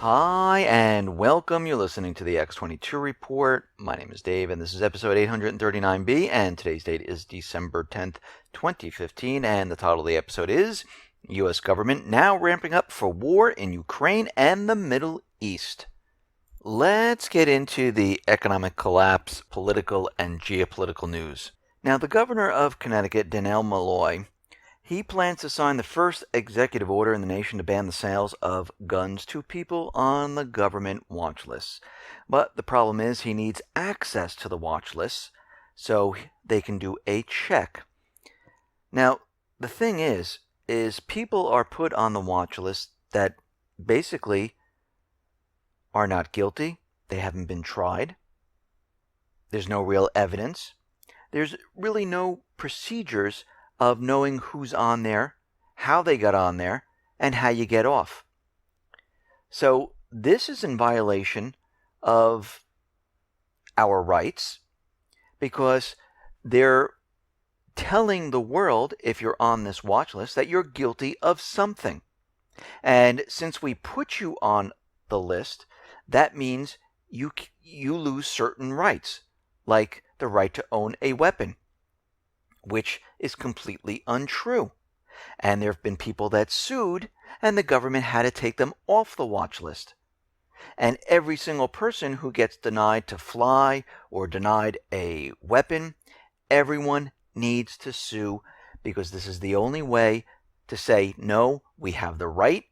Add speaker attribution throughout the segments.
Speaker 1: Hi, and welcome. You're listening to the X22 Report. My name is Dave, and this is episode 839B, and today's date is December 10th, 2015, and the title of the episode is U.S. Government Now Ramping Up for War in Ukraine and the Middle East. Let's get into the economic collapse, political, and geopolitical news. Now, the governor of Connecticut, Dannell Malloy, he plans to sign the first executive order in the nation to ban the sales of guns to people on the government watch lists. But the problem is he needs access to the watch lists so they can do a check. Now, the thing is people are put on the watch list that basically are not guilty. They haven't been tried. There's no real evidence. There's really no procedures of knowing who's on there, how they got on there, and how you get off. So this is in violation of our rights because they're telling the world, if you're on this watch list, that you're guilty of something. And since we put you on the list, that means you lose certain rights, like the right to own a weapon, which is completely untrue. And there have been people that sued, and the government had to take them off the watch list. And every single person who gets denied to fly or denied a weapon, everyone needs to sue, because this is the only way to say, no, we have the right,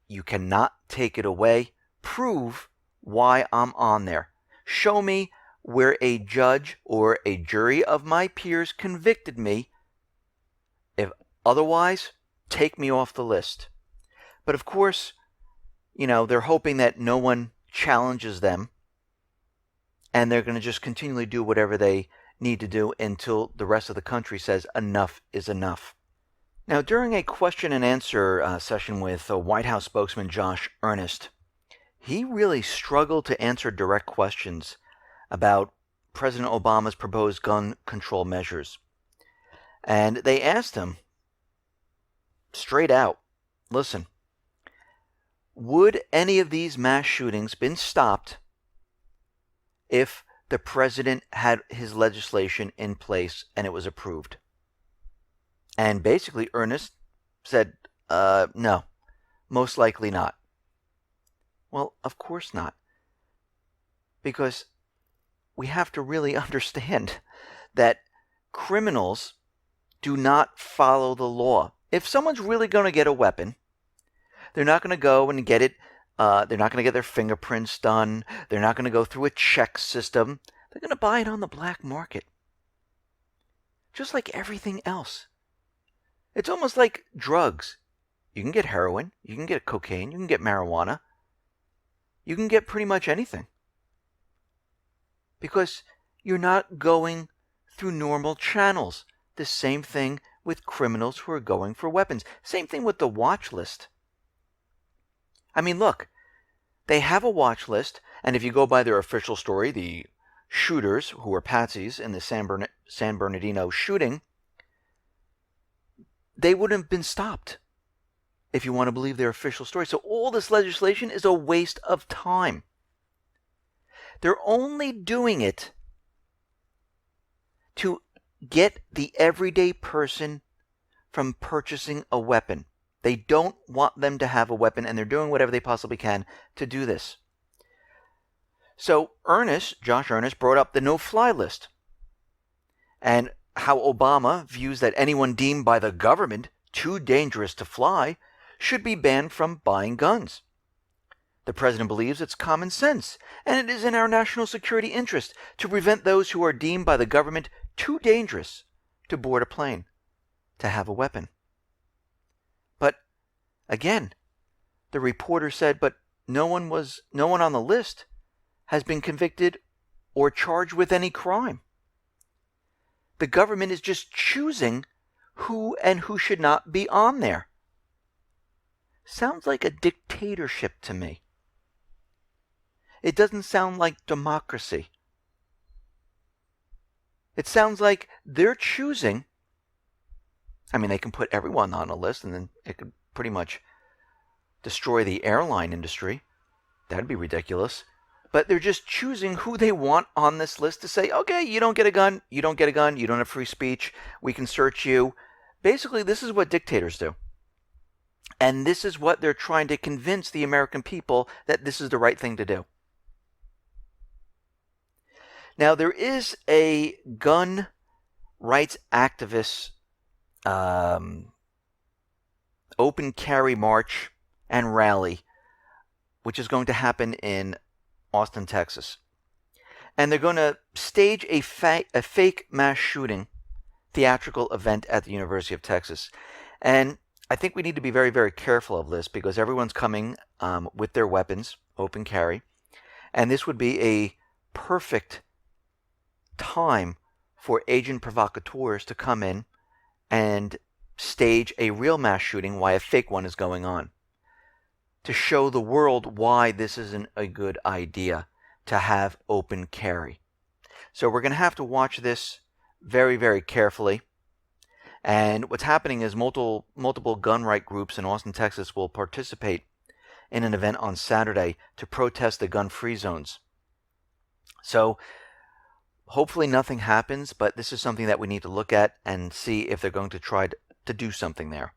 Speaker 1: you cannot take it away, prove why I'm on there. Show me where a judge or a jury of my peers convicted me. If otherwise, take me off the list. But of course, they're hoping that no one challenges them, and they're going to just continually do whatever they need to do until the rest of the country says enough is enough. Now, during a question and answer session with White House spokesman Josh Earnest, he really struggled to answer direct questions about President Obama's proposed gun control measures. And they asked him straight out, listen, would any of these mass shootings been stopped if the president had his legislation in place and it was approved? And basically Earnest said, no, most likely not. Well, of course not. Because we have to really understand that criminals do not follow the law. If someone's really going to get a weapon, they're not going to go and get it. They're not going to get their fingerprints done. They're not going to go through a check system. They're going to buy it on the black market. Just like everything else. It's almost like drugs. You can get heroin. You can get cocaine. You can get marijuana. You can get pretty much anything. Because you're not going through normal channels. The same thing with criminals who are going for weapons. Same thing with the watch list. I mean, look, they have a watch list, and if you go by their official story, the shooters who were patsies in the San Bernardino shooting, they wouldn't have been stopped, if you want to believe their official story. So all this legislation is a waste of time. They're only doing it to get the everyday person from purchasing a weapon. They don't want them to have a weapon, and they're doing whatever they possibly can to do this. So Josh Earnest, brought up the no-fly list and how Obama views that anyone deemed by the government too dangerous to fly should be banned from buying guns. The president believes it's common sense, and it is in our national security interest to prevent those who are deemed by the government too dangerous to board a plane, to have a weapon. But again, the reporter said, but no one on the list has been convicted or charged with any crime. The government is just choosing who and who should not be on there. Sounds like a dictatorship to me. It doesn't sound like democracy. It sounds like they're choosing. I mean, they can put everyone on a list, and then it could pretty much destroy the airline industry. That'd be ridiculous. But they're just choosing who they want on this list to say, okay, you don't get a gun, you don't get a gun, you don't have free speech, we can search you. Basically, this is what dictators do. And this is what they're trying to convince the American people that this is the right thing to do. Now, there is a gun rights activist open carry march and rally, which is going to happen in Austin, Texas. And they're going to stage a fake mass shooting theatrical event at the University of Texas. And I think we need to be very, very careful of this because everyone's coming with their weapons, open carry. And this would be a perfect time for agent provocateurs to come in and stage a real mass shooting while a fake one is going on, to show the world why this isn't a good idea to have open carry. So we're going to have to watch this very, very carefully. And what's happening is multiple gun right groups in Austin, Texas will participate in an event on Saturday to protest the gun-free zones. So hopefully nothing happens, but this is something that we need to look at and see if they're going to try to do something there.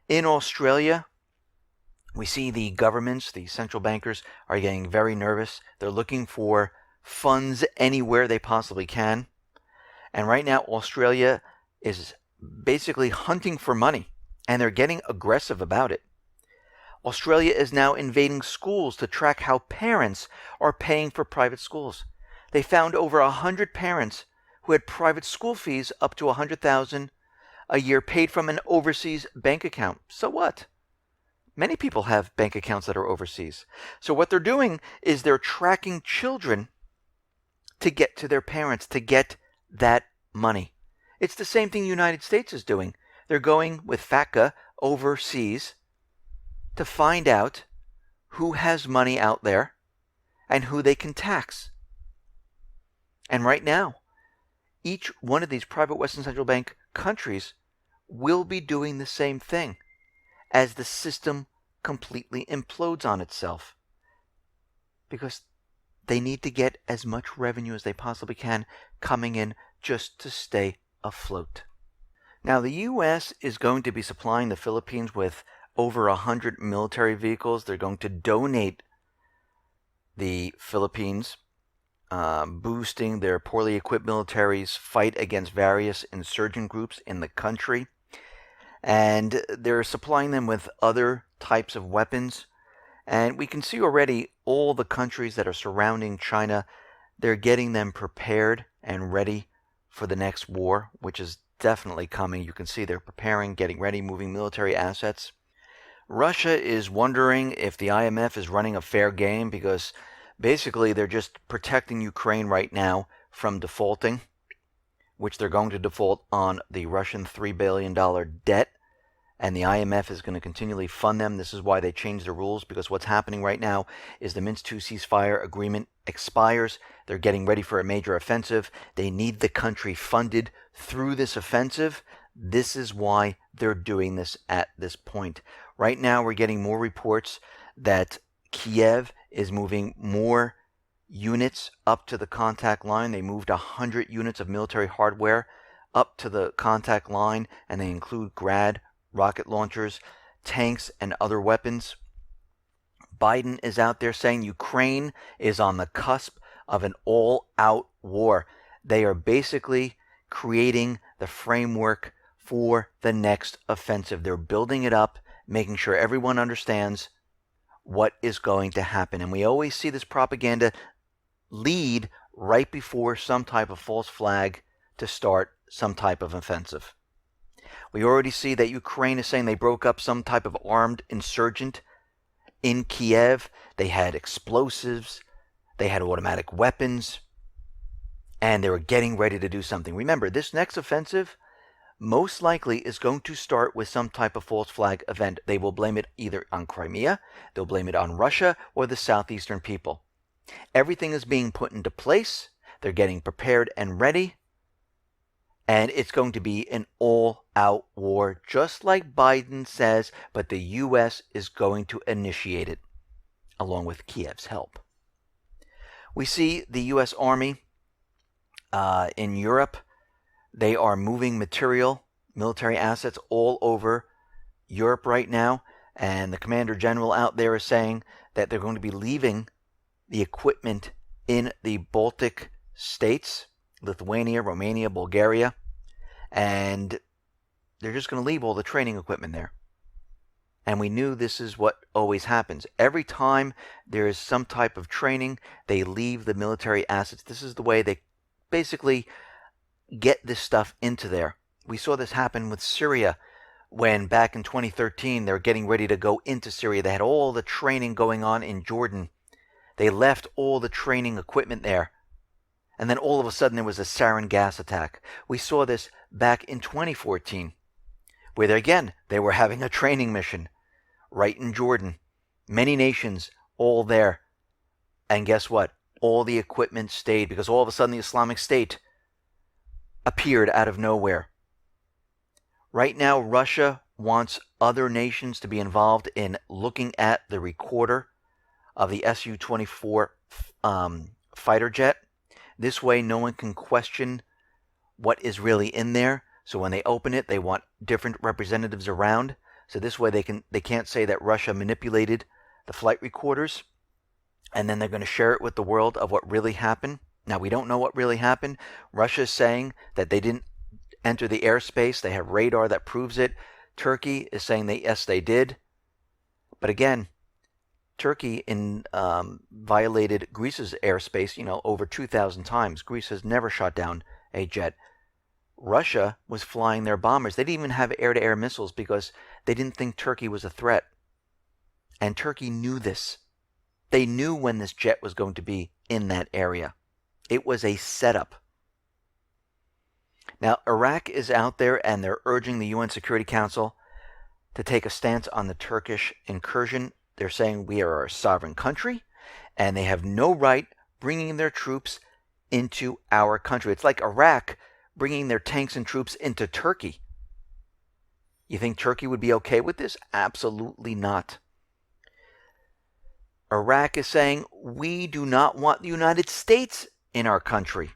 Speaker 1: In Australia, we see the governments, the central bankers, are getting very nervous. They're looking for funds anywhere they possibly can. And right now, Australia is basically hunting for money, and they're getting aggressive about it. Australia is now invading schools to track how parents are paying for private schools. They found over 100 parents who had private school fees up to $100,000 a year paid from an overseas bank account. So what? Many people have bank accounts that are overseas. So what they're doing is they're tracking children to get to their parents, to get that money. It's the same thing the United States is doing. They're going with FATCA overseas to find out who has money out there and who they can tax. And right now, each one of these private Western Central Bank countries will be doing the same thing as the system completely implodes on itself, because they need to get as much revenue as they possibly can coming in just to stay afloat. Now, the U.S. is going to be supplying the Philippines with over 100 military vehicles. They're going to donate the Philippines, boosting their poorly equipped military's fight against various insurgent groups in the country. And they're supplying them with other types of weapons. And we can see already all the countries that are surrounding China, they're getting them prepared and ready for the next war, which is definitely coming. You can see they're preparing, getting ready, moving military assets. Russia is wondering if the IMF is running a fair game, because basically they're just protecting Ukraine right now from defaulting, which they're going to default on the Russian $3 billion debt, and the IMF is going to continually fund them. This is why they changed the rules, because what's happening right now is the Minsk II ceasefire agreement expires. They're getting ready for a major offensive. They need the country funded through this offensive. This is why they're doing this at this point. Right now, we're getting more reports that Kiev is moving more units up to the contact line. They moved 100 units of military hardware up to the contact line, and they include Grad rocket launchers, tanks, and other weapons. Biden is out there saying Ukraine is on the cusp of an all-out war. They are basically creating the framework for the next offensive. They're building it up, making sure everyone understands what is going to happen. And we always see this propaganda lead right before some type of false flag to start some type of offensive. We already see that Ukraine is saying they broke up some type of armed insurgent in Kiev. They had explosives, they had automatic weapons, and they were getting ready to do something. Remember, this next offensive most likely is going to start with some type of false flag event. They will blame it either on Crimea, they'll blame it on Russia, or the southeastern people. Everything is being put into place. They're getting prepared and ready. And it's going to be an all-out war, just like Biden says, but the U.S. is going to initiate it. along with Kiev's help. We see the U.S. Army in Europe. They are moving material, military assets all over Europe right now. And the Commander General out there is saying that they're going to be leaving the equipment in the Baltic states, Lithuania, Romania, Bulgaria, and they're just going to leave all the training equipment there. And we knew this is what always happens. Every time there is some type of training, they leave the military assets. This is the way they basically get this stuff into there. We saw this happen with Syria when back in 2013 they were getting ready to go into Syria. They had all the training going on in Jordan. They left all the training equipment there. And then all of a sudden there was a sarin gas attack. We saw this back in 2014 where they were having a training mission right in Jordan. Many nations all there. And guess what? All the equipment stayed because all of a sudden the Islamic State appeared out of nowhere. Right now, Russia wants other nations to be involved in looking at the recorder of the Su-24 fighter jet. This way, no one can question what is really in there. So when they open it, they want different representatives around. So this way, they can't say that Russia manipulated the flight recorders. And then they're going to share it with the world of what really happened. Now, we don't know what really happened. Russia is saying that they didn't enter the airspace. They have radar that proves it. Turkey is saying that, yes, they did. But again, Turkey violated Greece's airspace, over 2,000 times. Greece has never shot down a jet. Russia was flying their bombers. They didn't even have air-to-air missiles because they didn't think Turkey was a threat. And Turkey knew this. They knew when this jet was going to be in that area. It was a setup. Now, Iraq is out there and they're urging the UN Security Council to take a stance on the Turkish incursion. They're saying we are a sovereign country and they have no right bringing their troops into our country. It's like Iraq bringing their tanks and troops into Turkey. You think Turkey would be okay with this? Absolutely not. Iraq is saying we do not want the United States in our country.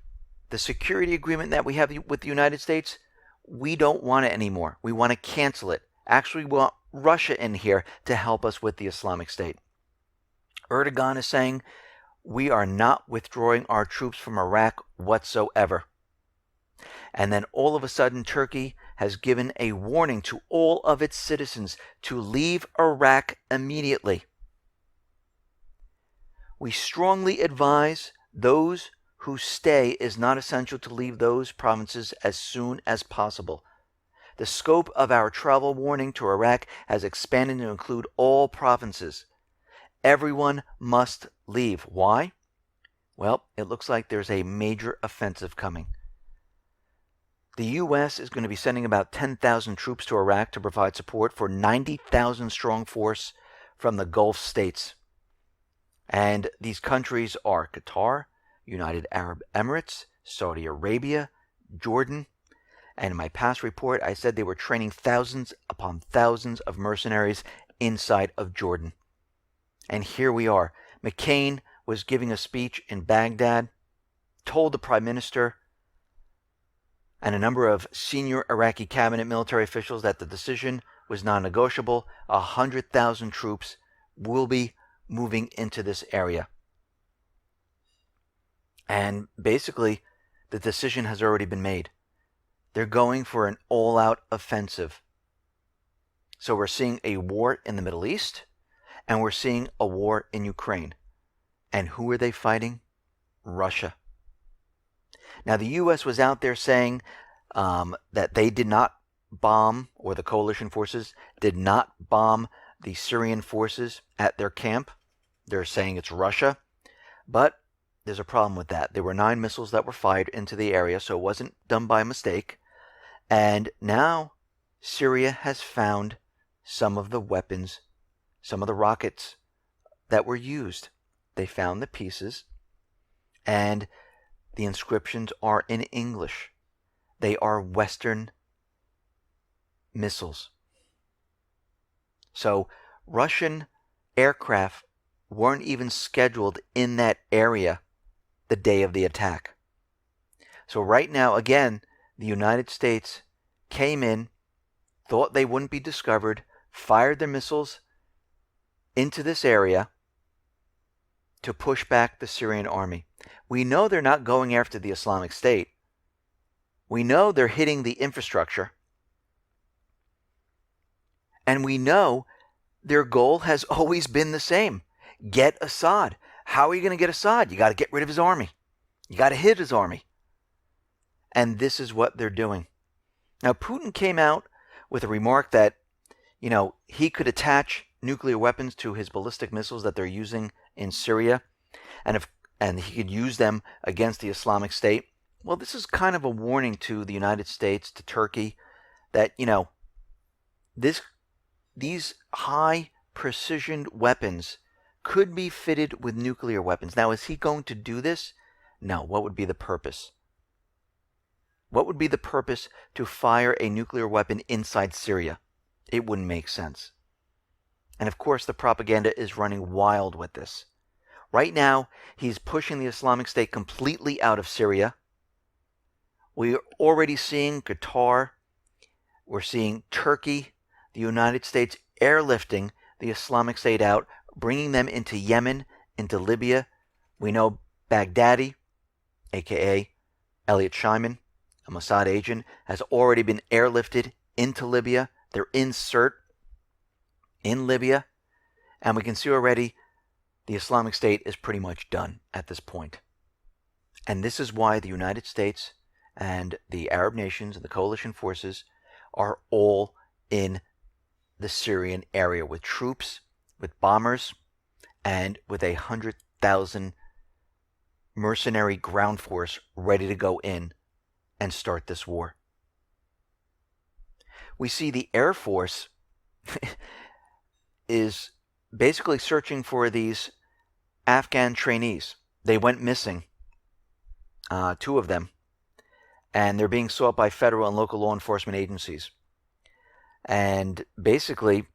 Speaker 1: The security agreement that we have with the United States, we don't want it anymore. We want to cancel it. Actually, we want Russia in here to help us with the Islamic State. Erdogan is saying we are not withdrawing our troops from Iraq whatsoever. And then all of a sudden, Turkey has given a warning to all of its citizens to leave Iraq immediately. We strongly advise those who stay is not essential to leave those provinces as soon as possible. The scope of our travel warning to Iraq has expanded to include all provinces. Everyone must leave. Why? Well, it looks like there's a major offensive coming. The U.S. is going to be sending about 10,000 troops to Iraq to provide support for 90,000 strong force from the Gulf states. And these countries are Qatar, United Arab Emirates, Saudi Arabia, Jordan. And in my past report, I said they were training thousands upon thousands of mercenaries inside of Jordan. And here we are. McCain was giving a speech in Baghdad, told the Prime Minister and a number of senior Iraqi cabinet military officials that the decision was non-negotiable. 100,000 troops will be moving into this area. And basically, the decision has already been made. They're going for an all-out offensive. So we're seeing a war in the Middle East, and we're seeing a war in Ukraine. And who are they fighting? Russia. Now, the U.S. was out there saying that they did not bomb, or the coalition forces did not bomb the Syrian forces at their camp. They're saying it's Russia. But there's a problem with that. There were 9 missiles that were fired into the area, so it wasn't done by mistake. And now Syria has found some of the weapons, some of the rockets that were used. They found the pieces, and the inscriptions are in English. They are Western missiles. So Russian aircraft weren't even scheduled in that area the day of the attack. So right now, again, the United States came in, thought they wouldn't be discovered, fired their missiles into this area to push back the Syrian army. We know they're not going after the Islamic State. We know they're hitting the infrastructure. And we know their goal has always been the same. Get Assad. How are you going to get Assad? You got to get rid of his army. You got to hit his army. And this is what they're doing. Now, Putin came out with a remark that, he could attach nuclear weapons to his ballistic missiles that they're using in Syria, and he could use them against the Islamic State. Well, this is kind of a warning to the United States, to Turkey, that, these high precision weapons could be fitted with nuclear weapons. Now, is he going to do this? No. What would be the purpose? What would be the purpose to fire a nuclear weapon inside Syria? It wouldn't make sense. And of course, the propaganda is running wild with this. Right now, he's pushing the Islamic State completely out of Syria. We're already seeing Qatar. We're seeing Turkey, the United States airlifting the Islamic State out, bringing them into Yemen, into Libya. We know Baghdadi, a.k.a. Elliot Scheiman, a Mossad agent, has already been airlifted into Libya. They're in Sirte, in Libya. And we can see already the Islamic State is pretty much done at this point. And this is why the United States and the Arab nations and the coalition forces are all in the Syrian area with troops, with bombers, and with 100,000 mercenary ground force ready to go in and start this war. We see the Air Force is basically searching for these Afghan trainees. They went missing, 2 of them, and they're being sought by federal and local law enforcement agencies. And basically,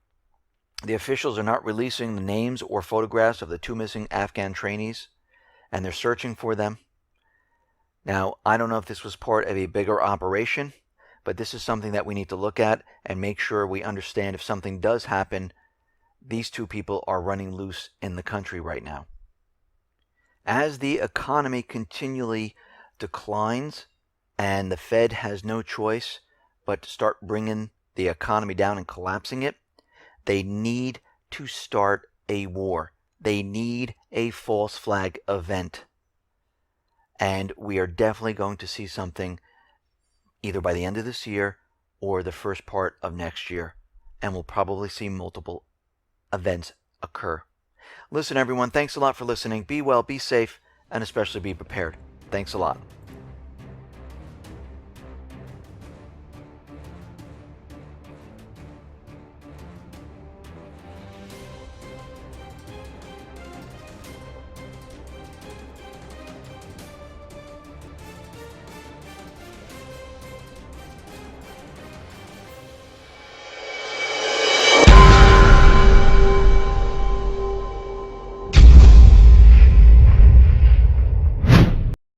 Speaker 1: the officials are not releasing the names or photographs of the 2 missing Afghan trainees, and they're searching for them. Now, I don't know if this was part of a bigger operation, but this is something that we need to look at and make sure we understand if something does happen. These 2 people are running loose in the country right now. As the economy continually declines and the Fed has no choice but to start bringing the economy down and collapsing it, they need to start a war. They need a false flag event. And we are definitely going to see something either by the end of this year or the first part of next year. And we'll probably see multiple events occur. Listen, everyone, thanks a lot for listening. Be well, be safe, and especially be prepared. Thanks a lot.